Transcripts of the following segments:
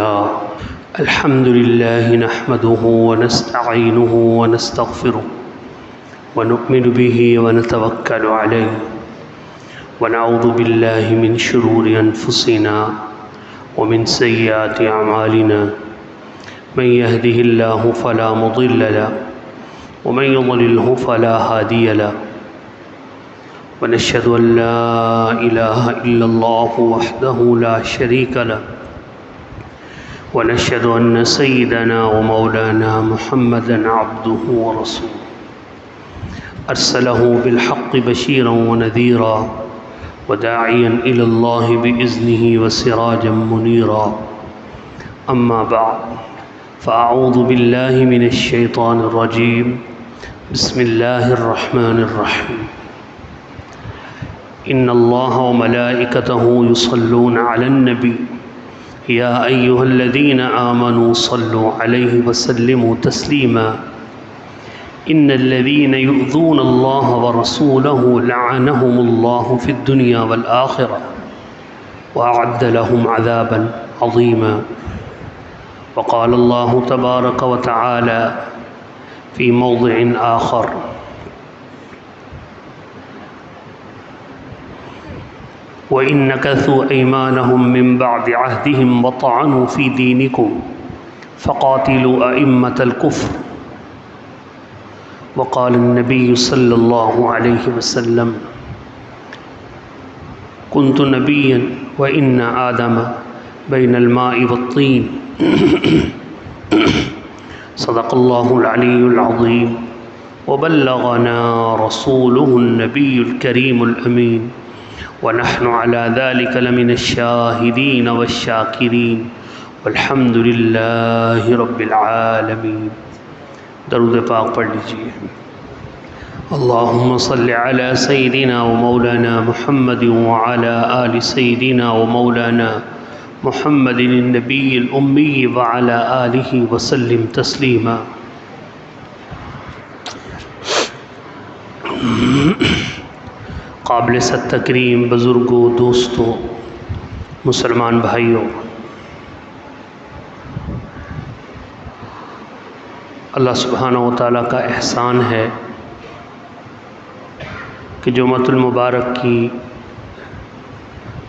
الحمد لله نحمده ونستعينه ونستغفره ونؤمن به ونتوكل عليه ونعوذ بالله من شرور أنفسنا ومن سيئات أعمالنا من يهده الله فلا مضل له ومن يضلله فلا هادي له ونشهد أن لا إله إلا الله وحده لا شريك له ونشهد أن سيدنا ومولانا محمدًا عبده ورسوله أرسله بالحق بشيرا ونذيرا وداعيا إلى الله بإذنه وسراجا منيرا أما بعد فأعوذ بالله من الشيطان الرجيم بسم الله الرحمن الرحيم إن الله وملائكته يصلون على النبي يا أيها الذين آمنوا صلوا عليه وسلموا تسليما إن الذين يؤذون الله ورسوله لعنهم الله في الدنيا والآخرة وأعد لهم عذابا عظيما وقال الله تبارك وتعالى في موضع آخر وَإِن نَكَثُوا أَيْمَانَهُم مِّن بَعْدِ عَهْدِهِمْ وَطَعَنُوا فِي دِينِكُمْ فَقَاتِلُوا أَئِمَّةَ الْكُفْرِ وقال النبي صلى الله عليه وسلم كنت نبيا وإن آدم بين الماء والطين صدق الله العلي العظيم وبلغنا رسوله النبي الكريم الأمين ونحن على ذلك لمن الشاهدين والشاكرين والحمد لله رب العالمين. درود پاک پڑھ لیجیے. اللهم صل على سيدنا ومولانا محمد وعلى آل سيدنا ومولانا محمد النبي الأمي وعلى آله وسلم تسليما. قابل ست تکریم بزرگوں، دوستوں، مسلمان بھائیوں، اللہ سبحانہ و تعالیٰ کا احسان ہے کہ جمعۃ المبارک کی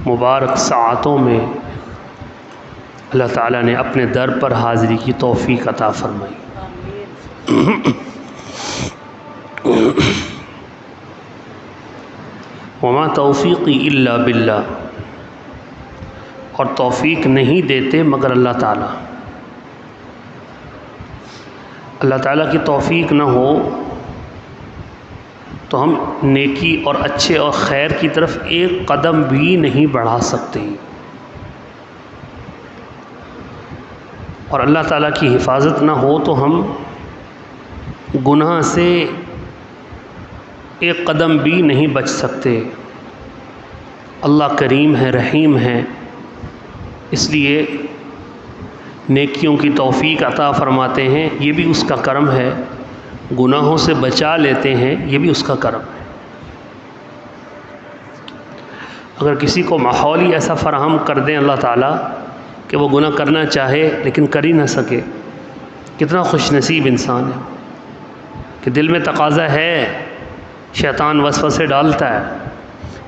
مبارک ساعتوں میں اللہ تعالیٰ نے اپنے در پر حاضری کی توفیق عطا فرمائی. وما توفیقی الا باللہ، اور توفیق نہیں دیتے مگر اللہ تعالیٰ. اللہ تعالیٰ کی توفیق نہ ہو تو ہم نیکی اور اچھے اور خیر کی طرف ایک قدم بھی نہیں بڑھا سکتے. اور اللہ تعالیٰ کی حفاظت نہ ہو تو ہم گناہ سے ایک قدم بھی نہیں بچ سکتے. اللہ کریم ہے، رحیم ہے، اس لیے نیکیوں کی توفیق عطا فرماتے ہیں، یہ بھی اس کا کرم ہے. گناہوں سے بچا لیتے ہیں، یہ بھی اس کا کرم ہے. اگر کسی کو ماحول ہی ایسا فراہم کر دیں اللہ تعالیٰ کہ وہ گناہ کرنا چاہے لیکن کر ہی نہ سکے، کتنا خوش نصیب انسان ہے کہ دل میں تقاضا ہے، شیطان وسوسے ڈالتا ہے،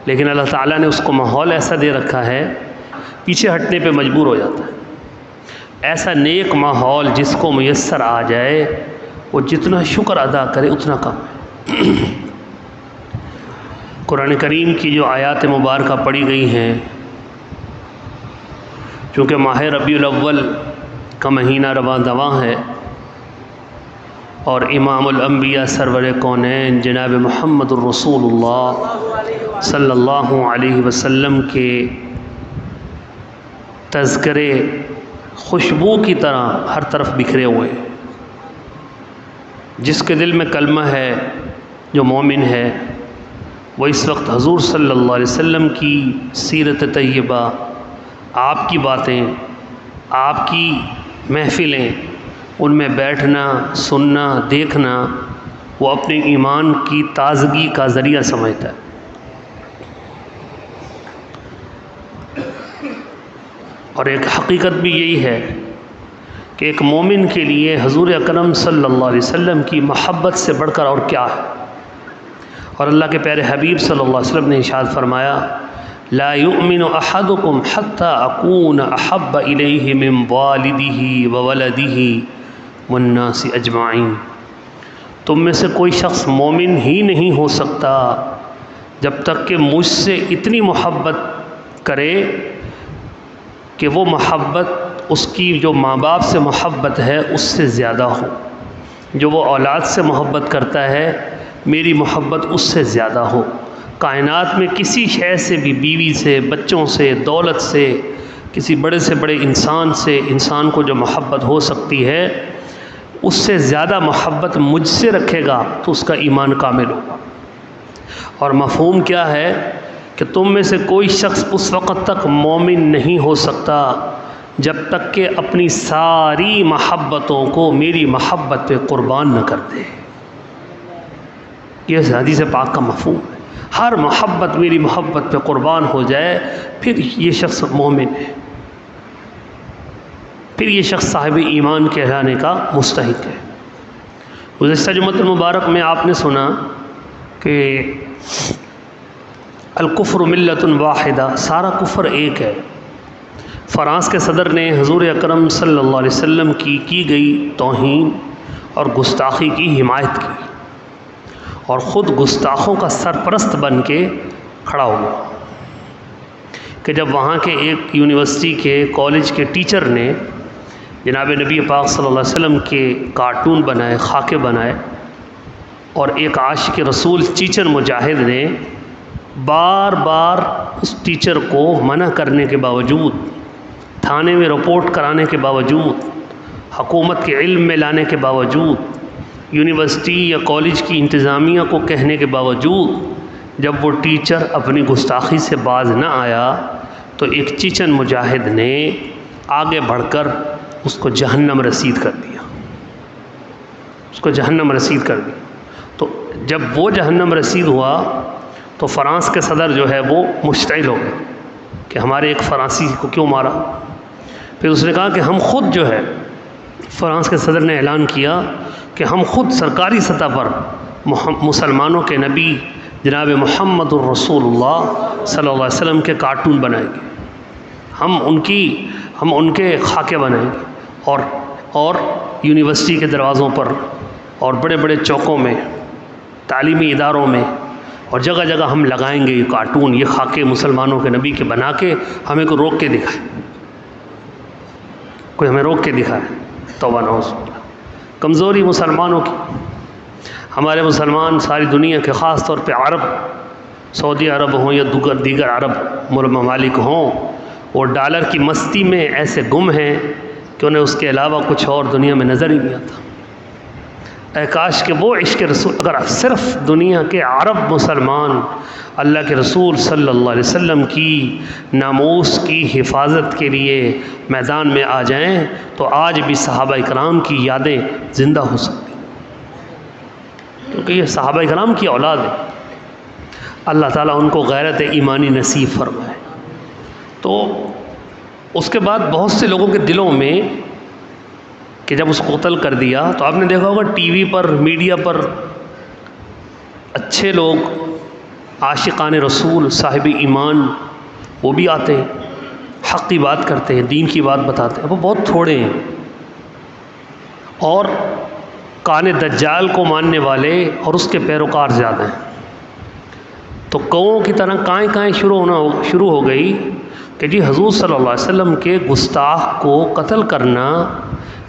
لیکن اللہ تعالیٰ نے اس کو ماحول ایسا دے رکھا ہے، پیچھے ہٹنے پہ مجبور ہو جاتا ہے. ایسا نیک ماحول جس کو میسر آ جائے وہ جتنا شکر ادا کرے اتنا کم ہے. قرآن کریم کی جو آیات مبارکہ پڑھی گئی ہیں، چونکہ ماہ ربیع الاول کا مہینہ رواں دواں ہے اور امام الانبیاء سرور کونین جناب محمد الرسول اللہ صلی اللہ علیہ وسلم کے تذکرے خوشبو کی طرح ہر طرف بکھرے ہوئے ہیں. جس کے دل میں کلمہ ہے، جو مومن ہے، وہ اس وقت حضور صلی اللہ علیہ وسلم کی سیرت طیبہ، آپ کی باتیں، آپ کی محفلیں، ان میں بیٹھنا، سننا، دیکھنا، وہ اپنے ایمان کی تازگی کا ذریعہ سمجھتا ہے. اور ایک حقیقت بھی یہی ہے کہ ایک مومن کے لیے حضور اکرم صلی اللہ علیہ وسلم کی محبت سے بڑھ کر اور کیا ہے. اور اللہ کے پیارے حبیب صلی اللہ علیہ وسلم نے ارشاد فرمایا لا یؤمن احدکم حتی اکون احب الیہ من والدہ وولدہ والناس اجمعین. تم میں سے کوئی شخص مومن ہی نہیں ہو سکتا جب تک کہ مجھ سے اتنی محبت کرے کہ وہ محبت اس کی جو ماں باپ سے محبت ہے اس سے زیادہ ہو. جو وہ اولاد سے محبت کرتا ہے میری محبت اس سے زیادہ ہو. کائنات میں کسی شے سے بھی، بیوی سے، بچوں سے، دولت سے، کسی بڑے سے بڑے انسان سے انسان کو جو محبت ہو سکتی ہے اس سے زیادہ محبت مجھ سے رکھے گا تو اس کا ایمان کامل ہوگا. اور مفہوم کیا ہے کہ تم میں سے کوئی شخص اس وقت تک مومن نہیں ہو سکتا جب تک کہ اپنی ساری محبتوں کو میری محبت پہ قربان نہ کر دے. یہ حدیث پاک کا مفہوم ہے. ہر محبت میری محبت پہ قربان ہو جائے پھر یہ شخص مومن ہے، پھر یہ شخص صاحب ایمان کہلانے کا مستحق ہے. گزشتہ جمعۃ المبارک میں آپ نے سنا کہ الکفر ملت واحدہ، سارا کفر ایک ہے. فرانس کے صدر نے حضور اکرم صلی اللہ علیہ وسلم کی گئی توہین اور گستاخی کی حمایت کی اور خود گستاخوں کا سرپرست بن کے کھڑا ہوا کہ جب وہاں کے ایک یونیورسٹی کے کالج کے ٹیچر نے جناب نبی پاک صلی اللہ علیہ وسلم کے کارٹون بنائے، خاکے بنائے، اور ایک عاشق رسول ٹیچر مجاہد نے بار بار اس ٹیچر کو منع کرنے کے باوجود، تھانے میں رپورٹ کرانے کے باوجود، حکومت کے علم میں لانے کے باوجود، یونیورسٹی یا کالج کی انتظامیہ کو کہنے کے باوجود، جب وہ ٹیچر اپنی گستاخی سے باز نہ آیا تو ایک چیچن مجاہد نے آگے بڑھ کر اس کو جہنم رسید کر دیا، اس کو جہنم رسید کر دیا. تو جب وہ جہنم رسید ہوا تو فرانس کے صدر جو ہے وہ مشتعل ہو گئے کہ ہمارے ایک فرانسی کو کیوں مارا. پھر اس نے کہا کہ ہم خود جو ہے، فرانس کے صدر نے اعلان کیا کہ ہم خود سرکاری سطح پر مسلمانوں کے نبی جناب محمد الرسول اللہ صلی اللہ علیہ وسلم کے کارٹون بنائیں گے، ہم ان کے خاکے بنائیں گے، اور یونیورسٹی کے دروازوں پر اور بڑے بڑے چوکوں میں، تعلیمی اداروں میں اور جگہ جگہ ہم لگائیں گے یہ کارٹون، یہ خاکے مسلمانوں کے نبی کے بنا کے ہمیں کوئی روک کے دکھائے، کوئی ہمیں روک کے دکھائے. توبہ نعوذ باللہ. کمزوری مسلمانوں کی. ہمارے مسلمان ساری دنیا کے، خاص طور پہ عرب، سعودی عرب ہوں یا دیگر عرب ممالک ہوں، وہ ڈالر کی مستی میں ایسے گم ہیں کہ انہیں اس کے علاوہ کچھ اور دنیا میں نظر ہی نہیں آتا. اے کاش کہ وہ عشق رسول، اگر صرف دنیا کے عرب مسلمان اللہ کے رسول صلی اللہ علیہ وسلم کی ناموس کی حفاظت کے لیے میدان میں آ جائیں تو آج بھی صحابہ کرام کی یادیں زندہ ہو سکتی، کیونکہ یہ صحابہ کرام کی اولاد ہے. اللہ تعالیٰ ان کو غیرت ایمانی نصیب فرمائے. تو اس کے بعد بہت سے لوگوں کے دلوں میں کہ جب اس کو قتل کر دیا تو آپ نے دیکھا ہوگا ٹی وی پر، میڈیا پر اچھے لوگ، عاشقان رسول، صاحب ایمان، وہ بھی آتے ہیں، حق کی بات کرتے ہیں، دین کی بات بتاتے ہیں. وہ بہت تھوڑے ہیں، اور کان دجال کو ماننے والے اور اس کے پیروکار زیادہ ہیں. تو کوؤں کی طرح کائیں شروع ہو گئی کہ جی حضور صلی اللہ علیہ وسلم کے گستاخ کو قتل کرنا،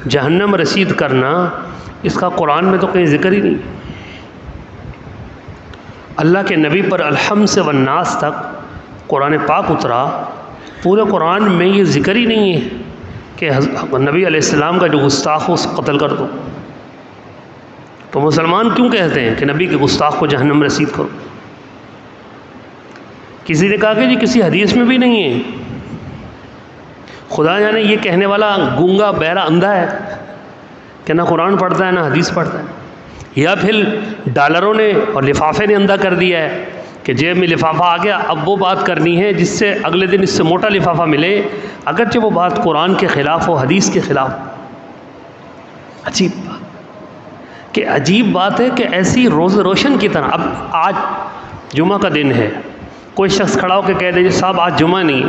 جہنم رسید کرنا، اس کا قرآن میں تو کہیں ذکر ہی نہیں. اللہ کے نبی پر الحمد سے والناس تک قرآن پاک اترا، پورے قرآن میں یہ ذکر ہی نہیں ہے کہ نبی علیہ السلام کا جو گستاخ ہو اس کو قتل کر دو. تو مسلمان کیوں کہتے ہیں کہ نبی کے گستاخ کو جہنم رسید کرو؟ کسی نے کہا کہ جی کسی حدیث میں بھی نہیں ہے. خدا جانے یہ کہنے والا گونگا بہرا اندھا ہے کہ نہ قرآن پڑھتا ہے نہ حدیث پڑھتا ہے، یا پھر ڈالروں نے اور لفافے نے اندھا کر دیا ہے کہ جیب میں لفافہ آ گیا، اب وہ بات کرنی ہے جس سے اگلے دن اس سے موٹا لفافہ ملے، اگرچہ وہ بات قرآن کے خلاف ہو، حدیث کے خلاف۔ عجیب بات، کہ عجیب بات ہے کہ ایسی روز روشن کی طرح۔ اب آج جمعہ کا دن ہے، کوئی شخص کھڑا ہو کے کہہ دے جی صاحب آج جمعہ نہیں،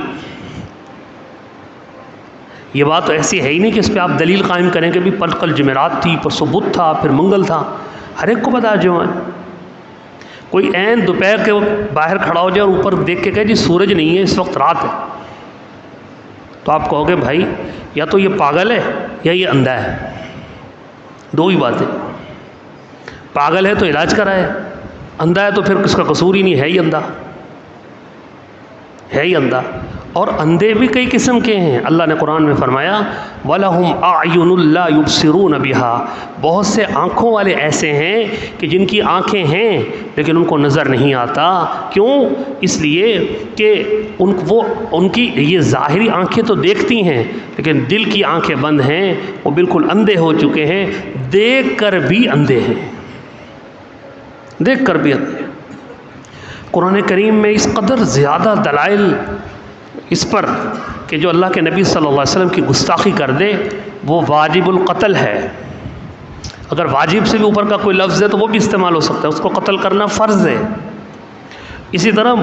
یہ بات تو ایسی ہے ہی نہیں کہ اس پہ آپ دلیل قائم کریں کہ بھی کل جمعرات تھی، پرسوں بدھ تھا، پھر منگل تھا، ہر ایک کو پتا ہے جمعہ ہے۔ کوئی عین دوپہر کے وقت باہر کھڑا ہو جائے اور اوپر دیکھ کے کہے جی سورج نہیں ہے اس وقت رات ہے، تو آپ کہو گے بھائی یا تو یہ پاگل ہے یا یہ اندھا ہے، دو ہی باتیں۔ پاگل ہے تو علاج کرائے، اندھا ہے تو پھر اس کا قصور ہی نہیں، ہے ہی اندھا، ہے ہی اندھا۔ اور اندھے بھی کئی قسم کے ہیں، اللہ نے قرآن میں فرمایا وَلَهُمْ أَعْيُنٌ لَا يُبْصِرُونَ بِهَا، بہت سے آنکھوں والے ایسے ہیں کہ جن کی آنکھیں ہیں لیکن ان کو نظر نہیں آتا۔ کیوں؟ اس لیے کہ ان کی یہ ظاہری آنکھیں تو دیکھتی ہیں لیکن دل کی آنکھیں بند ہیں، وہ بالکل اندھے ہو چکے ہیں، دیکھ کر بھی اندھے ہیں، دیکھ کر بھی اندھے ہیں۔ قرآن کریم میں اس قدر زیادہ دلائل اس پر کہ جو اللہ کے نبی صلی اللہ علیہ وسلم کی گستاخی کر دے وہ واجب القتل ہے۔ اگر واجب سے بھی اوپر کا کوئی لفظ ہے تو وہ بھی استعمال ہو سکتا ہے، اس کو قتل کرنا فرض ہے۔ اسی طرح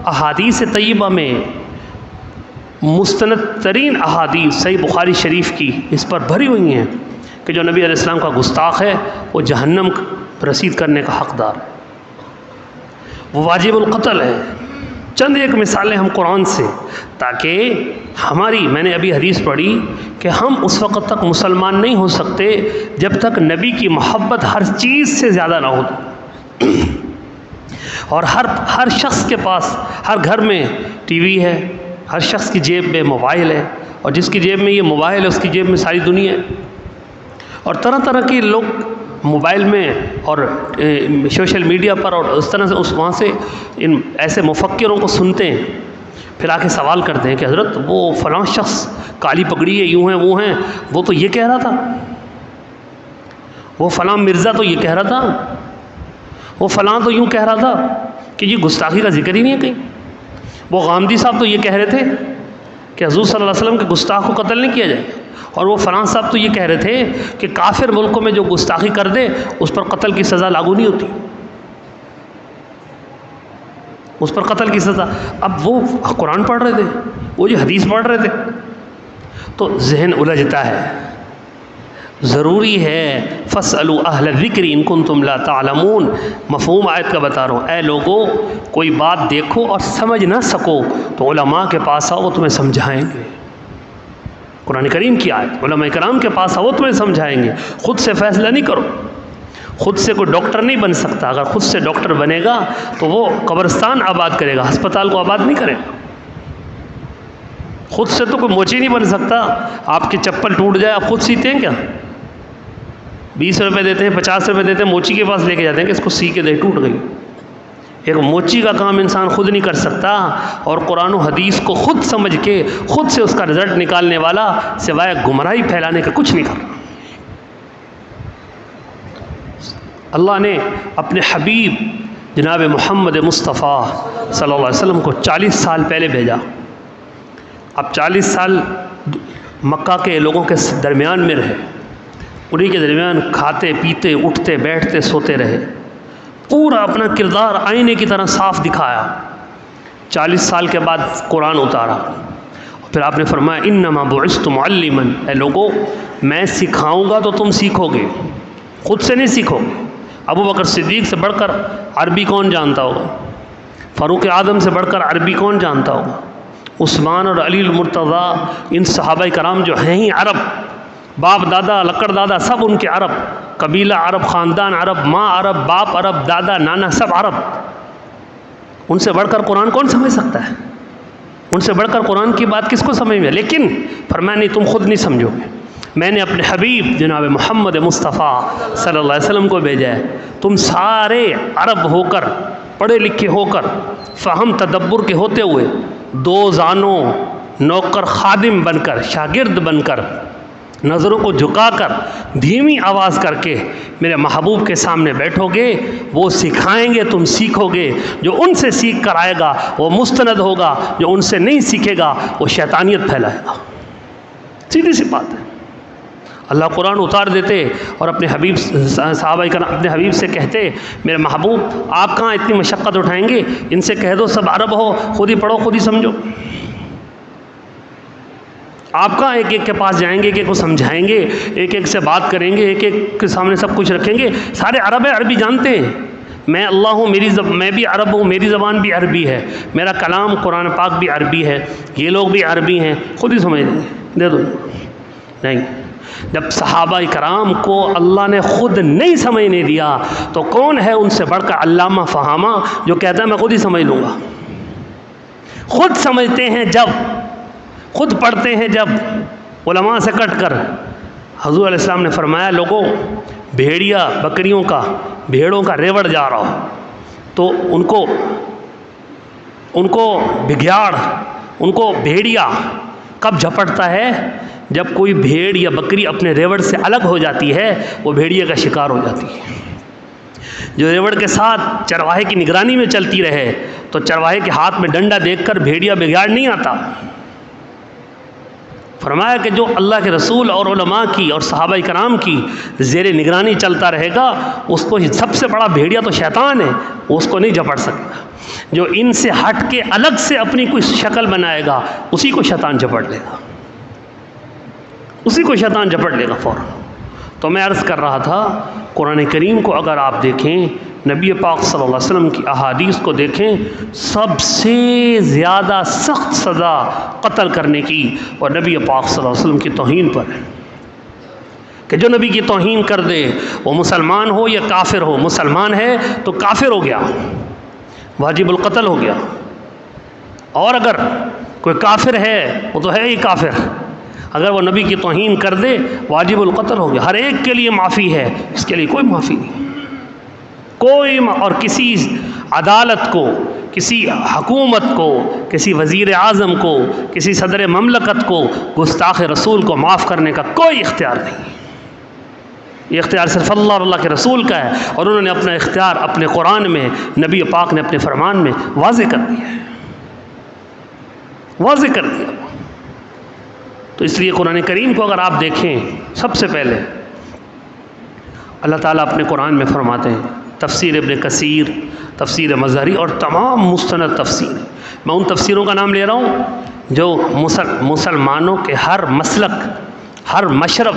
احادیث طیبہ میں مستند ترین احادیث صحیح بخاری شریف کی اس پر بھری ہوئی ہیں کہ جو نبی علیہ السلام کا گستاخ ہے وہ جہنم رسید کرنے کا حقدار ہے، وہ واجب القتل ہے۔ چند ایک مثالیں ہم قرآن سے، تاکہ ہماری، میں نے ابھی حدیث پڑھی کہ ہم اس وقت تک مسلمان نہیں ہو سکتے جب تک نبی کی محبت ہر چیز سے زیادہ نہ ہو۔ اور ہر شخص کے پاس، ہر گھر میں ٹی وی ہے، ہر شخص کی جیب میں موبائل ہے، اور جس کی جیب میں یہ موبائل ہے اس کی جیب میں ساری دنیا ہے، اور طرح طرح کے لوگ موبائل میں اور سوشل میڈیا پر اور اس طرح سے وہاں سے ان ایسے مفکروں کو سنتے ہیں، پھر آ کے سوال کرتے ہیں کہ حضرت وہ فلاں شخص کالی پگڑی ہے، یوں ہیں وہ ہیں، وہ تو یہ کہہ رہا تھا، وہ فلاں مرزا تو یہ کہہ رہا تھا، وہ فلاں تو یوں کہہ رہا تھا، کہ یہ گستاخی کا ذکر ہی نہیں ہے کہیں۔ وہ غامدی صاحب تو یہ کہہ رہے تھے کہ حضور صلی اللہ علیہ وسلم کے گستاخ کو قتل نہیں کیا جائے، اور وہ فلاں صاحب تو یہ کہہ رہے تھے کہ کافر ملکوں میں جو گستاخی کر دے اس پر قتل کی سزا لاگو نہیں ہوتی، اس پر قتل کی سزا۔ اب وہ قرآن پڑھ رہے تھے، وہ جو حدیث پڑھ رہے تھے، تو ذہن الجھتا ہے۔ ضروری ہے فَاسْأَلُوا أَهْلَ الذِّكْرِ إِن كُنتُمْ لَا تَعْلَمُونَ، مفہوم آیت کا بتا رہا ہوں۔ اے لوگوں، کوئی بات دیکھو اور سمجھ نہ سکو تو علماء کے پاس آؤ، وہ تمہیں سمجھائیں گے۔ قرآن کریم کی آیت، علماء کرام کے پاس آؤ، وہ تمہیں سمجھائیں گے۔ خود سے فیصلہ نہیں کرو، خود سے کوئی ڈاکٹر نہیں بن سکتا، اگر خود سے ڈاکٹر بنے گا تو وہ قبرستان آباد کرے گا، ہسپتال کو آباد نہیں کرے گا۔ خود سے تو کوئی موچی نہیں بن سکتا۔ آپ کی چپل ٹوٹ جائے آپ خود سیتے ہیں کیا؟ 20 روپے دیتے ہیں، 50 روپے دیتے ہیں، موچی کے پاس لے کے جاتے ہیں کہ اس کو سی کے دے، ٹوٹ گئی۔ ایک موچی کا کام انسان خود نہیں کر سکتا، اور قرآن و حدیث کو خود سمجھ کے خود سے اس کا رزلٹ نکالنے والا سوائے گمراہی پھیلانے کا کچھ نہیں کر رہا۔ اللہ نے اپنے حبیب جناب محمد مصطفیٰ صلی اللہ علیہ وسلم کو 40 سال پہلے بھیجا۔ اب 40 سال مکہ کے لوگوں کے درمیان میں رہے، انہی کے درمیان کھاتے پیتے اٹھتے بیٹھتے سوتے رہے، پورا اپنا کردار آئینے کی طرح صاف دکھایا۔ 40 سال کے بعد قرآن اتارا، پھر آپ نے فرمایا انما بعثت معلما، اے لوگوں میں سکھاؤں گا تو تم سیکھو گے، خود سے نہیں سیکھو گے۔ ابو بکر صدیق سے بڑھ کر عربی کون جانتا ہوگا؟ فاروق اعظم سے بڑھ کر عربی کون جانتا ہوگا؟ عثمان اور علی المرتضیٰ، ان صحابہ کرام جو ہیں ہی عرب، باپ دادا لکڑ دادا سب ان کے عرب، قبیلہ عرب، خاندان عرب، ماں عرب، باپ عرب، دادا نانا سب عرب۔ ان سے بڑھ کر قرآن کون سمجھ سکتا ہے؟ ان سے بڑھ کر قرآن کی بات کس کو سمجھ میں؟ لیکن فرمایا نہیں، تم خود نہیں سمجھو گے، میں نے اپنے حبیب جناب محمد مصطفیٰ صلی اللہ علیہ وسلم کو بھیجا ہے۔ تم سارے عرب ہو کر، پڑھے لکھے ہو کر، فہم تدبر کے ہوتے ہوئے، دو زانوں نوکر خادم بن کر، شاگرد بن کر نظروں کو جھکا کر دھیمی آواز کر کے میرے محبوب کے سامنے بیٹھو گے، وہ سکھائیں گے، تم سیکھو گے۔ جو ان سے سیکھ کر آئے گا وہ مستند ہوگا، جو ان سے نہیں سیکھے گا وہ شیطانیت پھیلائے گا۔ سیدھی سی بات ہے۔ اللہ قرآن اتار دیتے اور اپنے حبیب صحابہ کرام اپنے حبیب سے کہتے، میرے محبوب آپ کہاں اتنی مشقت اٹھائیں گے، ان سے کہہ دو سب عرب ہو، خود ہی پڑھو خود ہی سمجھو۔ آپ کہاں ایک ایک کے پاس جائیں گے، ایک ایک کو سمجھائیں گے، ایک ایک سے بات کریں گے، ایک ایک کے سامنے سب کچھ رکھیں گے؟ سارے عرب ہیں، عربی جانتے ہیں۔ میں اللہ ہوں، میں بھی عرب ہوں، میری زبان بھی عربی ہے، میرا کلام قرآن پاک بھی عربی ہے، یہ لوگ بھی عربی ہیں، خود ہی سمجھ لیں گے، دے دو۔ نہیں، جب صحابہ کرام کو اللہ نے خود نہیں سمجھنے دیا تو کون ہے ان سے بڑھ کر علامہ فہامہ جو کہتا ہے میں خود ہی سمجھ لوں گا؟ خود سمجھتے ہیں جب، خود پڑھتے ہیں جب، علماء سے کٹ کر۔ حضور علیہ السلام نے فرمایا لوگوں، بھیڑیا بکریوں کا، بھیڑوں کا ریوڑ جا رہا ہو تو ان کو بگیاڑ، ان کو بھیڑیا کب جھپٹتا ہے؟ جب کوئی بھیڑ یا بکری اپنے ریوڑ سے الگ ہو جاتی ہے، وہ بھیڑیا کا شکار ہو جاتی ہے۔ جو ریوڑ کے ساتھ چرواہے کی نگرانی میں چلتی رہے تو چرواہے کے ہاتھ میں ڈنڈا دیکھ کر بھیڑیا بگیاڑ نہیں آتا۔ فرمایا کہ جو اللہ کے رسول اور علماء کی اور صحابہ کرام کی زیر نگرانی چلتا رہے گا، اس کو سب سے بڑا بھیڑیا تو شیطان ہے، وہ اس کو نہیں جھپٹ سکتا۔ جو ان سے ہٹ کے الگ سے اپنی کوئی شکل بنائے گا، اسی کو شیطان جھپٹ لے گا، اسی کو شیطان جھپٹ لے گا فوراً۔ تو میں عرض کر رہا تھا، قرآن کریم کو اگر آپ دیکھیں، نبی پاک صلی اللہ علیہ وسلم کی احادیث کو دیکھیں، سب سے زیادہ سخت سزا قتل کرنے کی اور نبی پاک صلی اللہ علیہ وسلم کی توہین پر ہے کہ جو نبی کی توہین کر دے، وہ مسلمان ہو یا کافر ہو، مسلمان ہے تو کافر ہو گیا، واجب القتل ہو گیا، اور اگر کوئی کافر ہے وہ تو ہے ہی کافر، اگر وہ نبی کی توہین کر دے واجب القتل ہو گیا۔ ہر ایک کے لیے معافی ہے، اس کے لیے کوئی معافی نہیں، کوئی اور کسی عدالت کو، کسی حکومت کو، کسی وزیر اعظم کو، کسی صدر مملکت کو گستاخ رسول کو معاف کرنے کا کوئی اختیار نہیں۔ یہ اختیار صرف اللہ اور اللہ کے رسول کا ہے، اور انہوں نے اپنا اختیار اپنے قرآن میں، نبی پاک نے اپنے فرمان میں واضح کر دیا ہے، واضح کر دیا۔ تو اس لیے قرآن کریم کو اگر آپ دیکھیں، سب سے پہلے اللہ تعالیٰ اپنے قرآن میں فرماتے ہیں، تفسیر ابن کثیر، تفسیر مظہری اور تمام مستند تفسیر، میں ان تفسیروں کا نام لے رہا ہوں جو مسلمانوں کے ہر مسلک، ہر مشرب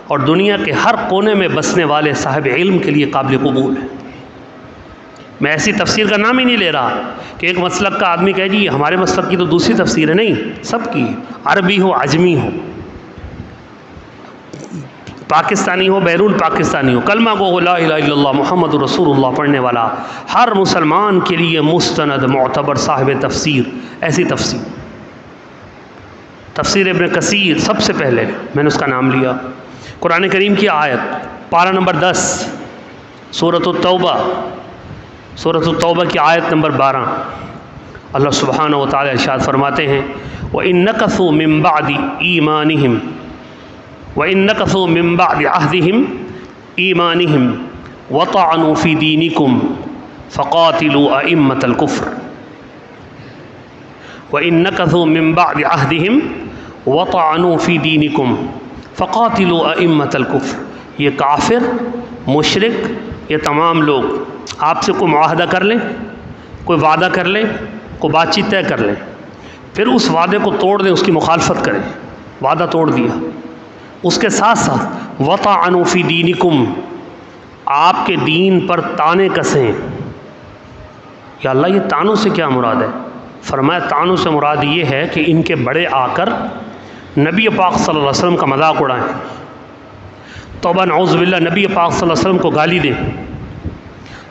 اور دنیا کے ہر کونے میں بسنے والے صاحب علم کے لیے قابل قبول ہے۔ میں ایسی تفسیر کا نام ہی نہیں لے رہا کہ ایک مسلک کا آدمی کہے جی ہمارے مسلک کی تو دوسری تفسیر ہے، نہیں، سب کی، عربی ہو، عجمی ہو، پاکستانی ہو، بیرون پاکستانی ہو، کلمہ گو لا الہ الا اللہ محمد رسول اللہ پڑھنے والا ہر مسلمان کے لیے مستند معتبر صاحب تفسیر، ایسی تفسیر۔ تفسیر ابن کثیر سب سے پہلے میں نے اس کا نام لیا۔ قرآن کریم کی آیت، پارہ نمبر 10، سورۃ التوبہ، سورۃ التوبہ کی آیت نمبر 12، اللہ سبحانہ و تعالی ارشاد فرماتے ہیں، وَإِن نَكَثُوا مِن بَعْدِ إِيمَانِهِمْ وَإِن نَكَثُوا مِن بَعْدِ عَهْدِهِمْ إِيمَانِهِمْ وَطَعَنُوا فِي دِينِكُمْ فَقَاتِلُوا أَئِمَّةَ الْكُفْرِ وَإِن نَكَثُوا مِن بَعْدِ عَهْدِهِمْ وَطَعَنُوا فِي دِينِكُمْ فَقَاتِلُوا أَئِمَّةَ الْكُفْرِ۔ یہ کافر، مشرک، یہ تمام لوگ آپ سے کوئی معاہدہ کر لیں، کوئی وعدہ کر لیں، کوئی بات چیت طے کر لیں، پھر اس وعدے کو توڑ دیں، اس کی مخالفت کریں، وعدہ توڑ دیا، اس کے ساتھ ساتھ وَطَعَنُوا فِي دِينِكُمْ، آپ کے دین پر تانے کسیں۔ یا اللہ یہ تانوں سے کیا مراد ہے؟ فرمایا تانوں سے مراد یہ ہے کہ ان کے بڑے آ کر نبی پاک صلی اللہ علیہ وسلم کا مذاق اڑائیں، توبہ نعوذ باللہ نبی پاک صلی اللہ علیہ وسلم کو گالی دیں،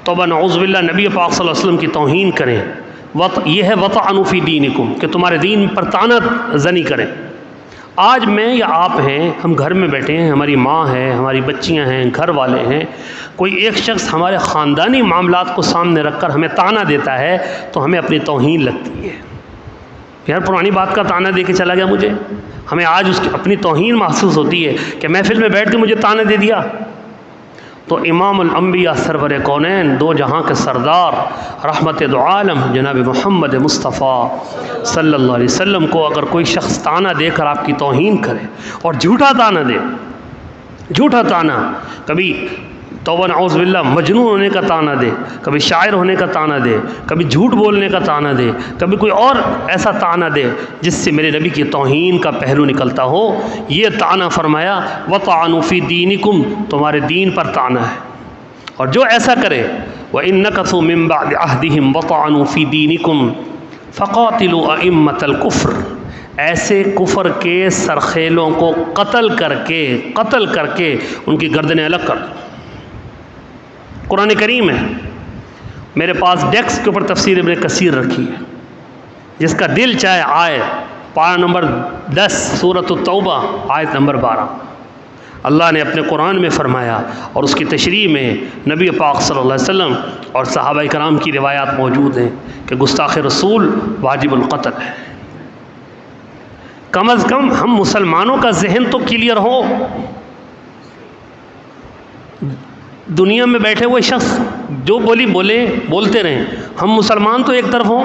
توبہ نعوذ باللہ نبی پاک صلی اللہ علیہ وسلم کی توہین کریں۔ یہ ہے وَطَعَنُوا فِي دِينِكُمْ کہ تمہارے دین پر طعنت زنی کریں۔ آج میں یا آپ ہیں، ہم گھر میں بیٹھے ہیں، ہماری ماں ہے، ہماری بچیاں ہیں، گھر والے ہیں، کوئی ایک شخص ہمارے خاندانی معاملات کو سامنے رکھ کر ہمیں طعنہ دیتا ہے تو ہمیں اپنی توہین لگتی ہے، یار پرانی بات کا طعنہ دے کے چلا گیا مجھے. ہمیں آج اس کی اپنی توہین محسوس ہوتی ہے کہ محفل میں بیٹھ کے مجھے طعنہ دے دیا. تو امام الانبیاء سرور کونین، دو جہاں کے سردار، رحمت دو عالم جناب محمد مصطفیٰ صلی اللہ علیہ وسلم کو اگر کوئی شخص طعنہ دے کر آپ کی توہین کرے اور جھوٹا طعنہ دے، جھوٹا طعنہ، کبھی توبہ نعوذ باللہ مجنون ہونے کا طعنہ دے، کبھی شاعر ہونے کا طعنہ دے، کبھی جھوٹ بولنے کا طعنہ دے، کبھی کوئی اور ایسا طعنہ دے جس سے میرے نبی کی توہین کا پہلو نکلتا ہو، یہ طعنہ فرمایا وَطَعَنُوا فِي دِينِكُمْ، تمہارے دین پر طعنہ ہے. اور جو ایسا کرے وَإِن نَكَثُوا مِن بَعْدِ عَهْدِهِمْ وَطَعَنُوا فِي دِينِكُمْ فَقَاتِلُوا أَئِمَّةَ الْكُفْرِ، ایسے کفر کے سرخیلوں کو قتل کر کے ان کی گردنیں الگ کر دو. قرآن کریم ہے، میرے پاس ڈیسک کے اوپر تفسیر ابن کثیر رکھی ہے، جس کا دل چاہے آئے. پارہ نمبر 10 سورۃ التوبہ آیت نمبر 12. اللہ نے اپنے قرآن میں فرمایا اور اس کی تشریح میں نبی پاک صلی اللہ علیہ وسلم اور صحابہ کرام کی روایات موجود ہیں کہ گستاخ رسول واجب القتل ہے. کم از کم ہم مسلمانوں کا ذہن تو کلیئر ہو. دنیا میں بیٹھے ہوئے شخص جو بولتے رہیں، ہم مسلمان تو ایک طرف ہوں،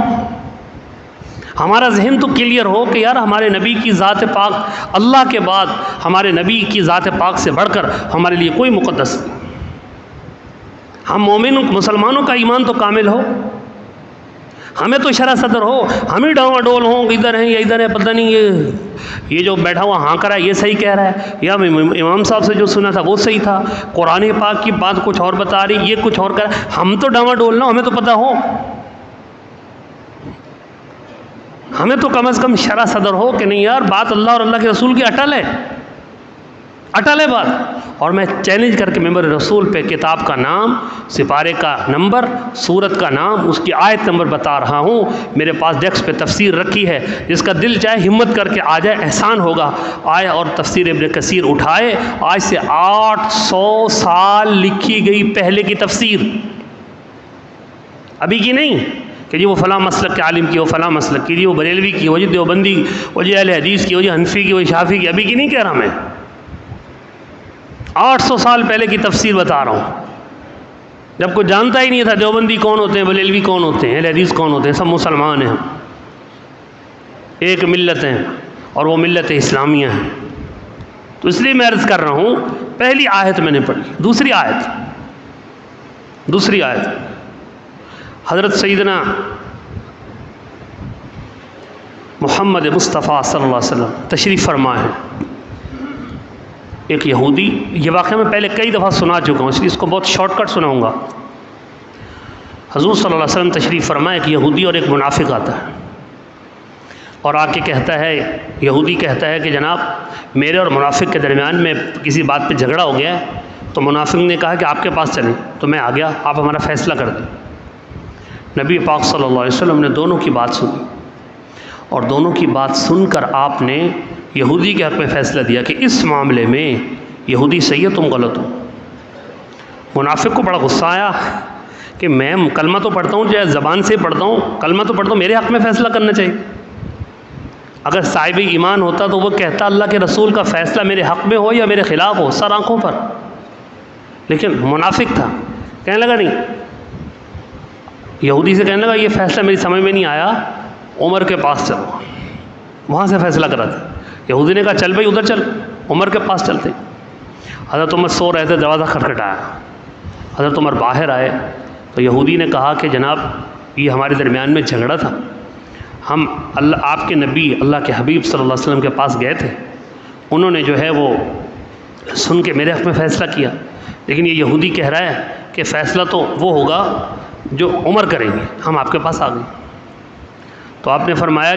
ہمارا ذہن تو کلیئر ہو کہ یار ہمارے نبی کی ذات پاک، اللہ کے بعد ہمارے نبی کی ذات پاک سے بڑھ کر ہمارے لیے کوئی مقدس نہیں. ہم مومن مسلمانوں کا ایمان تو کامل ہو، ہمیں تو شرح صدر ہو، ہم ہی ڈاواں ڈول ہوں، ادھر ہیں یا ادھر ہے، پتہ نہیں یہ جو بیٹھا ہوا ہاں کرا یہ صحیح کہہ رہا ہے، یا امام صاحب سے جو سنا تھا وہ صحیح تھا، قرآن پاک کی بات کچھ اور بتا رہی، یہ کچھ اور کر. ہم تو ڈاواں ڈول نہ، ہمیں تو پتہ ہو، ہمیں تو کم از کم شرح صدر ہو کہ نہیں یار بات اللہ اور اللہ کے رسول کی اٹل ہے بات. اور میں چیلنج کر کے ممبر رسول پہ کتاب کا نام، سپارے کا نمبر، سورت کا نام، اس کی آیت نمبر بتا رہا ہوں. میرے پاس ڈیسک پہ تفسیر رکھی ہے، جس کا دل چاہے ہمت کر کے آ جائے، احسان ہوگا. آئے اور تفسیر ابن کثیر اٹھائے. آج سے 800 سال لکھی گئی پہلے کی تفسیر، ابھی کی نہیں کہ جی وہ فلاں مسلک کے عالم کی، وہ فلاں مسلک کی، جی وہ بریلوی کی، وہ جی دیوبندی، وہ جی اہل حدیث کی، وہ جی حنفی کی، وہ شافعی کی. ابھی کی نہیں کہہ رہا میں، 800 سال پہلے کی تفسیر بتا رہا ہوں. جب کوئی جانتا ہی نہیں تھا دیوبندی کون ہوتے ہیں، بریلوی کون ہوتے ہیں، اہل حدیث کون ہوتے ہیں، سب مسلمان ہیں، ایک ملت ہیں اور وہ ملت اسلامیہ ہے. تو اس لیے میں عرض کر رہا ہوں، پہلی آیت میں نے پڑھی. دوسری آیت حضرت سیدنا محمد مصطفیٰ صلی اللہ علیہ وسلم تشریف فرما ہے. ایک یہودی، یہ واقعہ میں پہلے کئی دفعہ سنا چکا ہوں، اس لیے اس کو بہت شارٹ کٹ سناؤں گا. حضور صلی اللہ علیہ وسلم تشریف فرما، ایک یہودی اور ایک منافق آتا ہے اور آ کے کہتا ہے، یہودی کہتا ہے کہ جناب میرے اور منافق کے درمیان میں کسی بات پہ جھگڑا ہو گیا ہے. تو منافق نے کہا کہ آپ کے پاس چلیں. تو میں آ گیا، آپ ہمارا فیصلہ کر دیں. نبی پاک صلی اللہ علیہ وسلم نے دونوں کی بات سنی اور دونوں کی بات سن کر آپ نے یہودی کے حق میں فیصلہ دیا کہ اس معاملے میں یہودی صحیح ہے، تم غلط ہو. منافق کو بڑا غصہ آیا کہ میں کلمہ تو پڑھتا ہوں، چاہے زبان سے پڑھتا ہوں، کلمہ تو پڑھتا ہوں، میرے حق میں فیصلہ کرنا چاہیے. اگر صاحب ایمان ہوتا تو وہ کہتا اللہ کے رسول کا فیصلہ میرے حق میں ہو یا میرے خلاف ہو، سر آنکھوں پر. لیکن منافق تھا، کہنے لگا نہیں، یہودی سے کہنے لگا یہ فیصلہ میری سمجھ میں نہیں آیا، عمر کے پاس چلو، وہاں سے فیصلہ کرا تھا. یہودی نے کہا چل بھائی ادھر چل، عمر کے پاس چلتے. حضرت عمر سو رہے تھے، دروازہ کھٹکھٹایا. حضرت عمر باہر آئے تو یہودی نے کہا کہ جناب یہ ہمارے درمیان میں جھگڑا تھا، ہم آپ کے نبی اللہ کے حبیب صلی اللہ علیہ وسلم کے پاس گئے تھے، انہوں نے جو ہے وہ سن کے میرے حق میں فیصلہ کیا، لیکن یہ یہودی کہہ رہا ہے کہ فیصلہ تو وہ ہوگا جو عمر کریں گے، ہم آپ کے پاس آ گئے. تو آپ نے فرمایا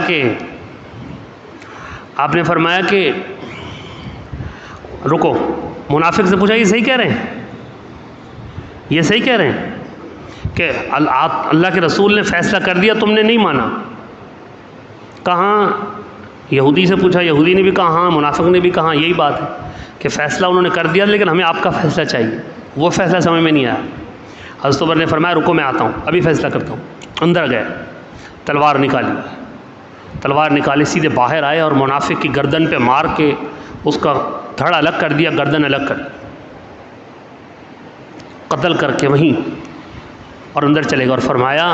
کہ رکو. منافق سے پوچھا یہ صحیح کہہ رہے ہیں، یہ صحیح کہہ رہے ہیں کہ اللہ کے رسول نے فیصلہ کر دیا، تم نے نہیں مانا. کہاں؟ یہودی سے پوچھا، یہودی نے بھی کہا ہاں، منافق نے بھی کہا یہی بات ہے کہ فیصلہ انہوں نے کر دیا لیکن ہمیں آپ کا فیصلہ چاہیے. وہ فیصلہ سمجھ میں نہیں آیا. حضرت عمر نے فرمایا رکو میں آتا ہوں، ابھی فیصلہ کرتا ہوں. اندر گئے، تلوار نکالی تلوار نکالی، سیدھے باہر آئے اور منافق کی گردن پہ مار کے اس کا دھڑ الگ کر دیا، گردن الگ کر دی، قتل کر کے وہیں اور اندر چلے گا، اور فرمایا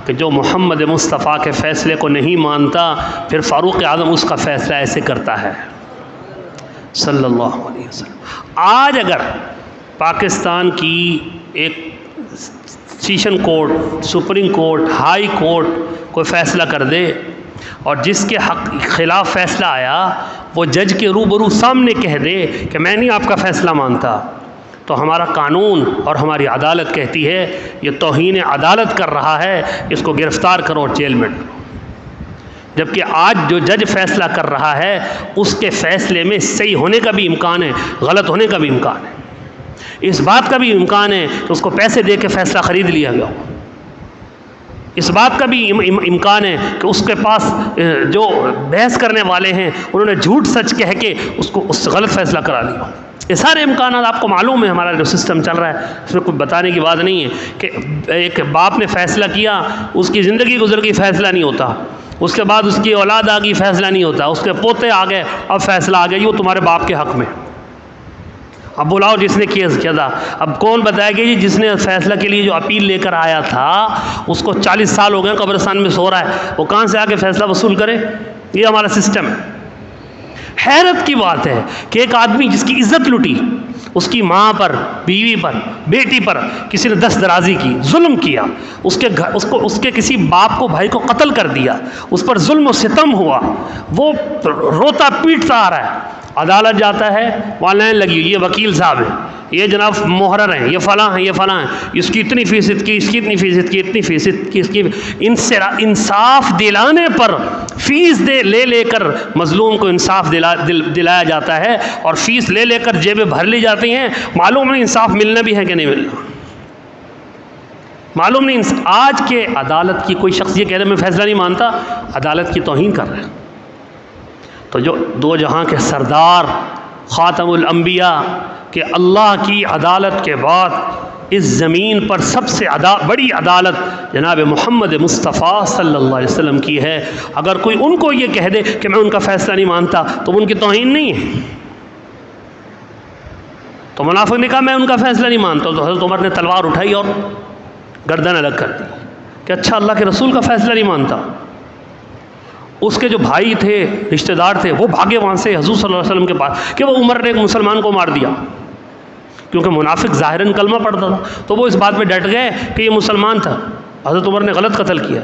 کہ جو محمد مصطفیٰ کے فیصلے کو نہیں مانتا پھر فاروق اعظم اس کا فیصلہ ایسے کرتا ہے صلی اللہ علیہ وسلم۔ آج اگر پاکستان کی ایک session court, supreme court, high court کوئی فیصلہ کر دے اور جس کے حق خلاف فیصلہ آیا وہ جج کے روبرو سامنے کہہ دے کہ میں نہیں آپ کا فیصلہ مانتا، تو ہمارا قانون اور ہماری عدالت کہتی ہے یہ توہین عدالت کر رہا ہے، اس کو گرفتار کرو اور جیل میں ڈالو۔ جبکہ آج جو جج فیصلہ کر رہا ہے اس کے فیصلے میں صحیح ہونے کا بھی امکان ہے، غلط ہونے کا بھی امکان ہے، اس بات کا بھی امکان ہے کہ اس کو پیسے دے کے فیصلہ خرید لیا گیا ہو، اس بات کا بھی امکان ہے کہ اس کے پاس جو بحث کرنے والے ہیں انہوں نے جھوٹ سچ کہہ کے اس کو اس سے غلط فیصلہ کرا لیا ہو۔ یہ سارے امکانات آپ کو معلوم ہے، ہمارا جو سسٹم چل رہا ہے اس میں کچھ بتانے کی بات نہیں ہے کہ ایک باپ نے فیصلہ کیا، اس کی زندگی گزر گئی، فیصلہ نہیں ہوتا، اس کے بعد اس کی اولاد آ گئی، فیصلہ نہیں ہوتا، اس کے پوتے آ گئے، اب فیصلہ آ گیا یہ تمہارے باپ کے حق میں، اب بلاؤ جس نے کیس کیا تھا۔ اب کون بتائے گا جی جس نے فیصلہ کے لیے جو اپیل لے کر آیا تھا اس کو 40 سال ہو گئے قبرستان میں سو رہا ہے، وہ کہاں سے آ کے فیصلہ وصول کرے؟ یہ ہمارا سسٹم ہے۔ حیرت کی بات ہے کہ ایک آدمی جس کی عزت لٹی، اس کی ماں پر، بیوی پر، بیٹی پر کسی نے دست درازی کی، ظلم کیا، اس کے کسی باپ کو، بھائی کو قتل کر دیا، اس پر ظلم و ستم ہوا، وہ روتا پیٹتا آ رہا ہے، عدالت جاتا ہے، وہاں لائن لگی، یہ وکیل صاحب ہیں، یہ جناب محرر ہیں، یہ فلاں ہیں، یہ فلاں ہیں، اس کی اتنی فیصد کی، اس کی اتنی فیصد کی، اتنی فیصد کی، اس کی انصاف دلانے پر فیس لے کر مظلوم کو انصاف دلایا جاتا ہے، اور فیس لے کر جیبیں بھر لی جاتی ہیں، معلوم نہیں انصاف ملنا بھی ہے کہ نہیں ملنا، معلوم نہیں۔ آج کے عدالت کی کوئی شخص یہ کہہ رہے میں فیصلہ نہیں مانتا، عدالت کی توہین کر رہے ہیں۔ تو جو دو جہاں کے سردار، خاتم الانبیاء، کہ اللہ کی عدالت کے بعد اس زمین پر سب سے بڑی عدالت جناب محمد مصطفیٰ صلی اللہ علیہ وسلم کی ہے، اگر کوئی ان کو یہ کہہ دے کہ میں ان کا فیصلہ نہیں مانتا تو ان کی توہین نہیں ہے؟ تو منافق نے کہا میں ان کا فیصلہ نہیں مانتا، تو حضرت عمر نے تلوار اٹھائی اور گردن الگ کر دی کہ اچھا اللہ کے رسول کا فیصلہ نہیں مانتا۔ اس کے جو بھائی تھے، رشتہ دار تھے، وہ بھاگے وہاں سے حضور صلی اللہ علیہ وسلم کے پاس کہ وہ عمر نے ایک مسلمان کو مار دیا، کیونکہ منافق ظاہراً کلمہ پڑھتا تھا، تو وہ اس بات میں ڈٹ گئے کہ یہ مسلمان تھا، حضرت عمر نے غلط قتل کیا۔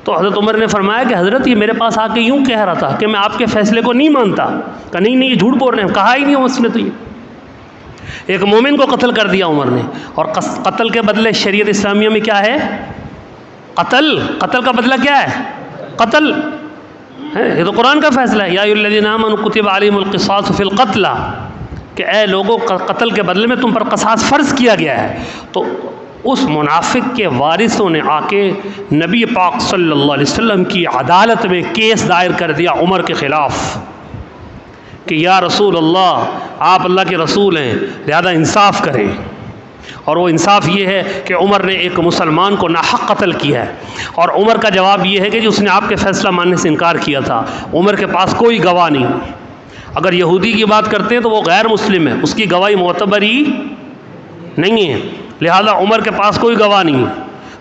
تو حضرت عمر نے فرمایا کہ حضرت یہ میرے پاس آ کے یوں کہہ رہا تھا کہ میں آپ کے فیصلے کو نہیں مانتا، کہ نہیں یہ جھوٹ بول رہے ہیں، کہا ہی نہیں اس نے، تو یہ ایک مومن کو قتل کر دیا عمر نے، اور قتل کے بدلے شریعت اسلامیہ میں کیا ہے؟ قتل کا بدلہ کیا ہے؟ قتل ہے، یہ تو قرآن کا فیصلہ ہے، یا ایھا الذین آمنوا کتب علیکم القصاص فی القتلی، کہ اے لوگوں قتل کے بدلے میں تم پر قصاص فرض کیا گیا ہے۔ تو اس منافق کے وارثوں نے آ کے نبی پاک صلی اللہ علیہ وسلم کی عدالت میں کیس دائر کر دیا عمر کے خلاف کہ یا رسول اللہ، آپ اللہ کے رسول ہیں، لہذا انصاف کریں۔ اور وہ انصاف یہ ہے کہ عمر نے ایک مسلمان کو ناحق قتل کیا ہے، اور عمر کا جواب یہ ہے کہ اس نے آپ کے فیصلہ ماننے سے انکار کیا تھا، عمر کے پاس کوئی گواہ نہیں۔ اگر یہودی کی بات کرتے ہیں تو وہ غیر مسلم ہے، اس کی گواہی معتبر ہی نہیں ہے، لہذا عمر کے پاس کوئی گواہ نہیں ہے،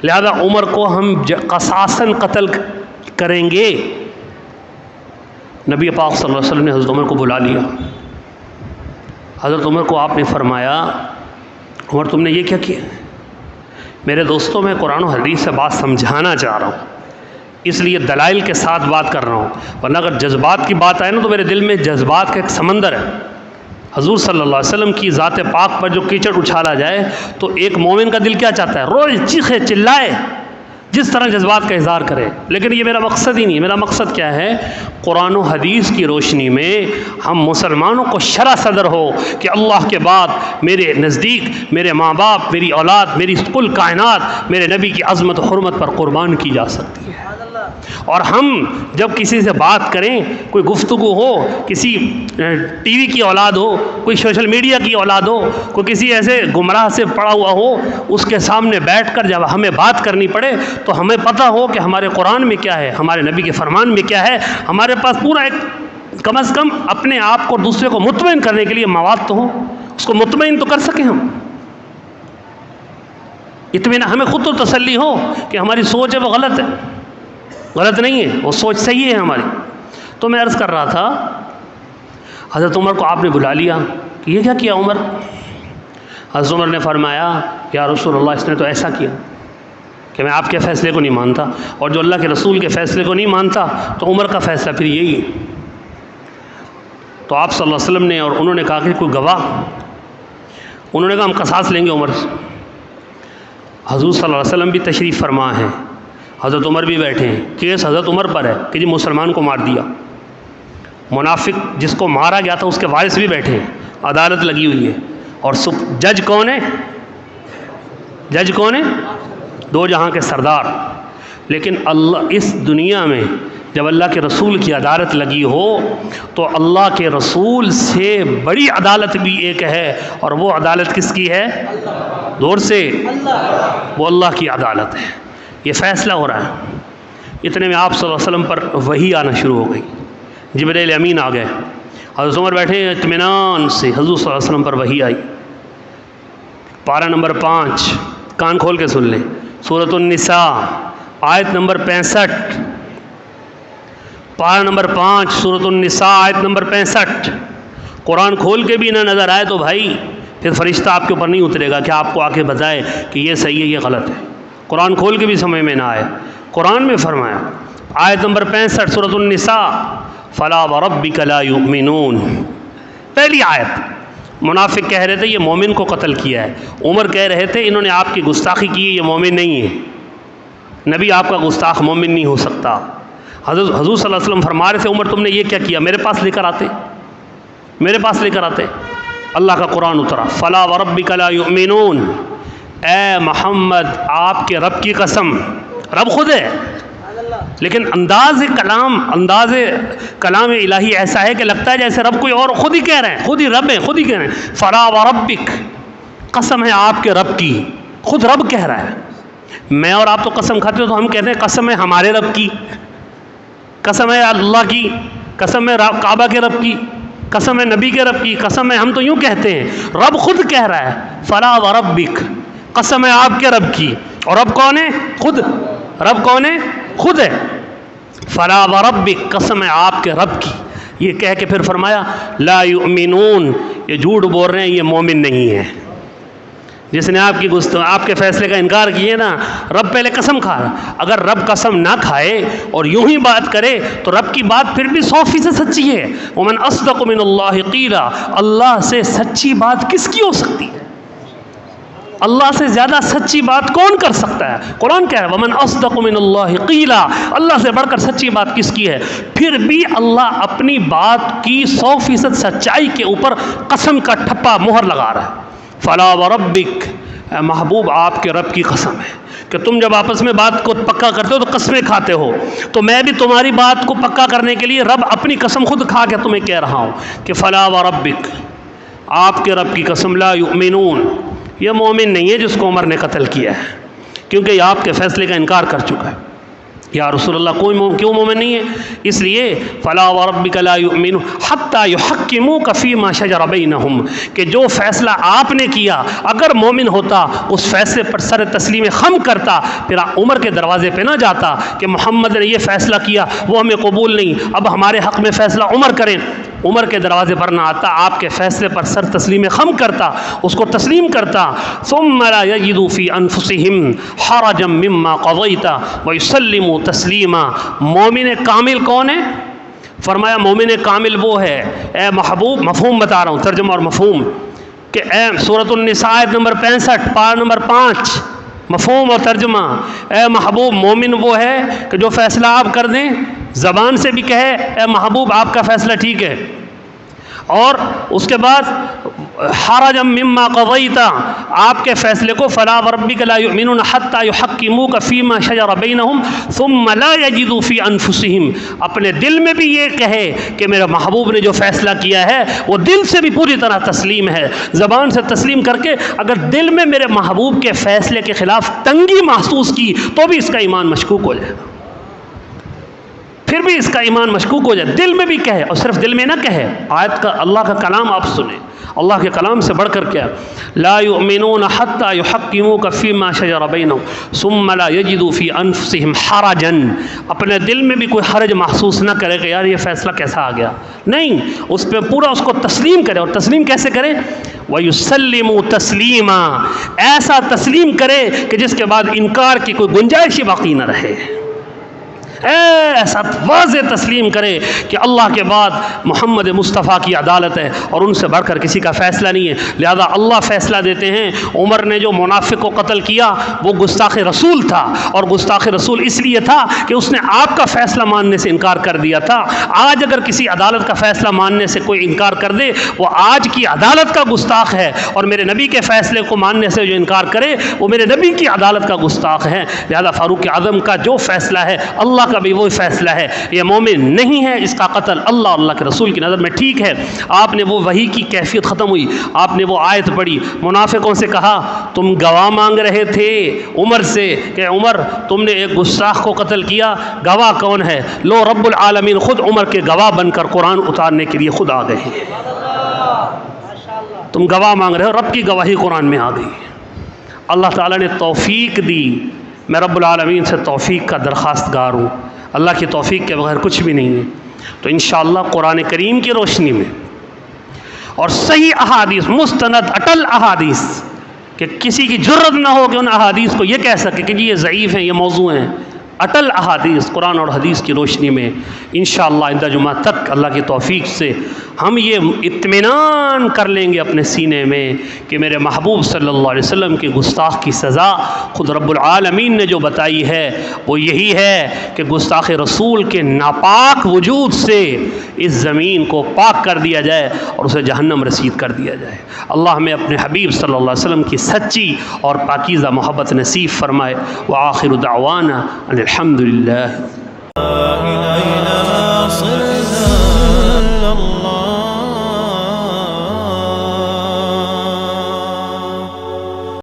لہذا عمر کو ہم قصاصاً قتل کریں گے۔ نبی پاک صلی اللہ علیہ وسلم نے حضرت عمر کو بلا لیا، حضرت عمر کو آپ نے فرمایا عمر تم نے یہ کیا کیا؟ میرے دوستوں میں قرآن و حدیث سے بات سمجھانا چاہ رہا ہوں، اس لیے دلائل کے ساتھ بات کر رہا ہوں، ورنہ اگر جذبات کی بات آئے نا تو میرے دل میں جذبات کا ایک سمندر ہے۔ حضور صلی اللہ علیہ وسلم کی ذات پاک پر جو کیچڑ اچھالا جائے تو ایک مومن کا دل کیا چاہتا ہے؟ روز چیخے چلائے، جس طرح جذبات کا اظہار کرے، لیکن یہ میرا مقصد ہی نہیں۔ میرا مقصد کیا ہے؟ قرآن و حدیث کی روشنی میں ہم مسلمانوں کو شرح صدر ہو کہ اللہ کے بعد میرے نزدیک میرے ماں باپ، میری اولاد، میری کل کائنات میرے نبی کی عظمت و حرمت پر قربان کی جا سکتی ہے، اور ہم جب کسی سے بات کریں، کوئی گفتگو ہو، کسی ٹی وی کی اولاد ہو، کوئی سوشل میڈیا کی اولاد ہو، کوئی کسی ایسے گمراہ سے پڑا ہوا ہو، اس کے سامنے بیٹھ کر جب ہمیں بات کرنی پڑے تو ہمیں پتہ ہو کہ ہمارے قرآن میں کیا ہے، ہمارے نبی کے فرمان میں کیا ہے، ہمارے پاس پورا ایک کم از کم اپنے آپ کو دوسرے کو مطمئن کرنے کے لیے مواد تو ہو، اس کو مطمئن تو کر سکیں ہم، اطمینان، ہمیں خود تو تسلی ہو کہ ہماری سوچ ہے وہ غلط ہے، غلط نہیں ہے، وہ سوچ صحیح ہے ہماری۔ تو میں عرض کر رہا تھا حضرت عمر کو آپ نے بلا لیا کہ یہ کیا کیا عمر؟ حضرت عمر نے فرمایا یا رسول اللہ اس نے تو ایسا کیا کہ میں آپ کے فیصلے کو نہیں مانتا، اور جو اللہ کے رسول کے فیصلے کو نہیں مانتا تو عمر کا فیصلہ پھر یہی ہے۔ تو آپ صلی اللہ علیہ وسلم نے اور انہوں نے کہا کہ کوئی گواہ، انہوں نے کہا ہم قصاص لیں گے عمر سے۔ حضور صلی اللہ علیہ وسلم بھی تشریف فرما ہیں، حضرت عمر بھی بیٹھے ہیں، کیس حضرت عمر پر ہے کہ جی مسلمان کو مار دیا، منافق جس کو مارا گیا تھا اس کے وارث بھی بیٹھے ہیں، عدالت لگی ہوئی ہے، اور جج کون ہے؟ جج کون ہے؟ دو جہاں کے سردار۔ لیکن اللہ اس دنیا میں جب اللہ کے رسول کی عدالت لگی ہو تو اللہ کے رسول سے بڑی عدالت بھی ایک ہے، اور وہ عدالت کس کی ہے؟ دور سے وہ اللہ کی عدالت ہے۔ یہ فیصلہ ہو رہا ہے۔ اتنے میں آپ صلی اللہ علیہ وسلم پر وحی آنا شروع ہو گئی، جبرائیل امین آ گئے، حضرت عمر بیٹھے ہیں اطمینان سے، حضور صلی اللہ علیہ وسلم پر وحی آئی۔ پارہ نمبر 5، کان کھول کے سن لیں، سورۃ النساء آیت نمبر 65، پارہ نمبر 5 سورۃ النساء آیت نمبر 65۔ قرآن کھول کے بھی نہ نظر آئے تو بھائی پھر فرشتہ آپ کے اوپر نہیں اترے گا کہ آپ کو آ کے بتائے کہ یہ صحیح ہے یہ غلط ہے۔ قرآن کھول کے بھی سمجھ میں نہ آئے، قرآن میں فرمایا آیت نمبر 65 سورۃ النساء، فلا وربک لا یؤمنون، پہلی آیت۔ منافق کہہ رہے تھے یہ مومن کو قتل کیا ہے، عمر کہہ رہے تھے انہوں نے آپ کی گستاخی کی ہے، یہ مومن نہیں ہے، نبی آپ کا گستاخ مومن نہیں ہو سکتا۔ حضور صلی اللہ علیہ وسلم فرما رہے تھے عمر تم نے یہ کیا کیا، میرے پاس لے کر آتے، میرے پاس لے کر آتے۔ اللہ کا قرآن اترا، فلا وربک لا یؤمنون، اے محمد آپ کے رب کی قسم، رب خود ہے لیکن انداز کلام الہی ایسا ہے کہ لگتا ہے جیسے رب کوئی اور خود ہی کہہ رہے ہیں، خود ہی رب ہیں، خود ہی کہہ رہے ہیں، فلا وربک، قسم ہے آپ کے رب کی، خود رب کہہ رہا ہے۔ میں اور آپ تو قسم کھاتے ہو تو ہم کہتے ہیں قسم ہے ہمارے رب کی، قسم ہے اللہ کی، قسم ہے کعبہ کے رب کی، قسم ہے نبی کے رب کی، قسم ہے، ہم تو یوں کہتے ہیں، رب خود کہہ رہا ہے فلا وربک، قسم ہے آپ کے رب کی، اور رب کون ہے؟ خود۔ رب کون ہے؟ خود ہے۔ فلا وربک، قسم ہے آپ کے رب کی، یہ کہہ کے پھر فرمایا لا یؤمنون، یہ جھوٹ بول رہے ہیں، یہ مومن نہیں ہے۔ جس نے آپ کے فیصلے کا انکار کیے نا، رب پہلے قسم کھا رہا، اگر رب قسم نہ کھائے اور یوں ہی بات کرے تو رب کی بات پھر بھی 100% سچی ہے۔ ومن اصدق من اللہ قیلا، اللہ سے سچی بات کس کی ہو سکتی ہے؟ اللہ سے زیادہ سچی بات کون کر سکتا ہے؟ قرآن کہہ رہا ہے ومن اصدق من اللہ قیلا، اللہ سے بڑھ کر سچی بات کس کی ہے؟ پھر بھی اللہ اپنی بات کی 100% سچائی کے اوپر قسم کا ٹھپا مہر لگا رہا ہے۔ فلا وربک، اے محبوب آپ کے رب کی قسم ہے کہ تم جب آپس میں بات کو پکا کرتے ہو تو قسمیں کھاتے ہو، تو میں بھی تمہاری بات کو پکا کرنے کے لیے رب اپنی قسم خود کھا کے تمہیں کہہ رہا ہوں کہ فلا وربک، آپ کے رب کی قسم، لا یؤمنون، یہ مومن نہیں ہے جس کو عمر نے قتل کیا ہے، کیونکہ یہ آپ کے فیصلے کا انکار کر چکا ہے۔ یا رسول اللہ کیوں مومن نہیں ہے؟ اس لیے فلا وربک لا یؤمنون حتی یحکموک فیما شجر بینہم، کہ جو فیصلہ آپ نے کیا اگر مومن ہوتا اس فیصلے پر سر تسلیم خم کرتا، پھر عمر کے دروازے پہ نہ جاتا کہ محمد نے یہ فیصلہ کیا وہ ہمیں قبول نہیں، اب ہمارے حق میں فیصلہ عمر کریں۔ عمر کے دروازے پر نہ آتا، آپ کے فیصلے پر سر تسلیم خم کرتا، اس کو تسلیم کرتا۔ ثم لا یجدوا فی انفسہم حرجا مما قضیت ویسلموا تسلیما۔ مومن کامل کون ہے؟ فرمایا مومن کامل وہ ہے، اے محبوب، مفہوم بتا رہا ہوں، ترجمہ اور مفہوم، کہ اے سورۃ النساء آیت نمبر 65 پارہ نمبر 5، مفہوم اور ترجمہ، اے محبوب مومن وہ ہے کہ جو فیصلہ آپ کر دیں زبان سے بھی کہے اے محبوب آپ کا فیصلہ ٹھیک ہے، اور اس کے بعد حرجا مما قضیت، آپ کے فیصلے کو، فلا وربک لا یؤمنون حتی یحکموک فیما شجر بینہم ثم لا یجدوا فی انفسہم، اپنے دل میں بھی یہ کہے کہ میرے محبوب نے جو فیصلہ کیا ہے وہ دل سے بھی پوری طرح تسلیم ہے، زبان سے تسلیم کر کے اگر دل میں میرے محبوب کے فیصلے کے خلاف تنگی محسوس کی تو بھی اس کا ایمان مشکوک ہو جائے گا، پھر بھی اس کا ایمان مشکوک ہو جائے، دل میں بھی کہے، اور صرف دل میں نہ کہے، آیت کا اللہ کا کلام آپ سنیں، اللہ کے کلام سے بڑھ کر کیا، لا یؤمنون حتی یحکموک فیما شجر بینہم ثم لا یجدوا فی انفسہم حرجا، اپنے دل میں بھی کوئی حرج محسوس نہ کرے کہ یار یہ فیصلہ کیسا آ گیا، نہیں، اس پہ پورا اس کو تسلیم کرے، اور تسلیم کیسے کرے، وَيُسَلِّمُ تَسْلِيمًا، ایسا تسلیم کرے کہ جس کے بعد انکار کی کوئی گنجائش ہی باقی نہ رہے، ایسا واضح تسلیم کرے کہ اللہ کے بعد محمد مصطفیٰ کی عدالت ہے اور ان سے بڑھ کر کسی کا فیصلہ نہیں ہے، لہذا اللہ فیصلہ دیتے ہیں۔ عمر نے جو منافق کو قتل کیا وہ گستاخ رسول تھا، اور گستاخ رسول اس لیے تھا کہ اس نے آپ کا فیصلہ ماننے سے انکار کر دیا تھا۔ آج اگر کسی عدالت کا فیصلہ ماننے سے کوئی انکار کر دے وہ آج کی عدالت کا گستاخ ہے، اور میرے نبی کے فیصلے کو ماننے سے جو انکار کرے وہ میرے نبی کی عدالت کا گستاخ ہے۔ لہذا فاروق اعظم کا جو فیصلہ ہے اللہ کا بھی وہی فیصلہ ہے، یہ مومن نہیں ہے، اس کا قتل اللہ اور اللہ کے رسول کی نظر میں ٹھیک ہے۔ آپ نے وہ وحی کی کیفیت ختم ہوئی، آپ نے وہ آیت پڑھی، منافقوں سے کہا تم گواہ مانگ رہے تھے عمر سے کہ عمر تم نے ایک گستاخ کو قتل کیا، گواہ کون ہے؟ لو رب العالمین خود عمر کے گواہ بن کر قرآن اتارنے کے لیے خود آ گئے ہیں، تم گواہ مانگ رہے ہو، رب کی گواہی قرآن میں آ گئی۔ اللہ تعالیٰ نے توفیق دی، میں رب العالمین سے توفیق کا درخواست گار ہوں، اللہ کی توفیق کے بغیر کچھ بھی نہیں ہے۔ تو انشاءاللہ قرآن کریم کی روشنی میں اور صحیح احادیث، مستند اٹل احادیث، کہ کسی کی جرت نہ ہو کہ ان احادیث کو یہ کہہ سکے کہ جی یہ ضعیف ہیں، یہ موضوع ہیں، اٹل احادیث قرآن اور حدیث کی روشنی میں انشاءاللہ آئندہ جمعہ تک اللہ کی توفیق سے ہم یہ اطمینان کر لیں گے اپنے سینے میں کہ میرے محبوب صلی اللہ علیہ وسلم کے گستاخ کی سزا خود رب العالمین نے جو بتائی ہے وہ یہی ہے کہ گستاخ رسول کے ناپاک وجود سے اس زمین کو پاک کر دیا جائے اور اسے جہنم رسید کر دیا جائے۔ اللہ ہمیں اپنے حبیب صلی اللہ علیہ وسلم کی سچی اور پاکیزہ محبت نصیب فرمائے۔ وآخر دعوانا الحمد للہ۔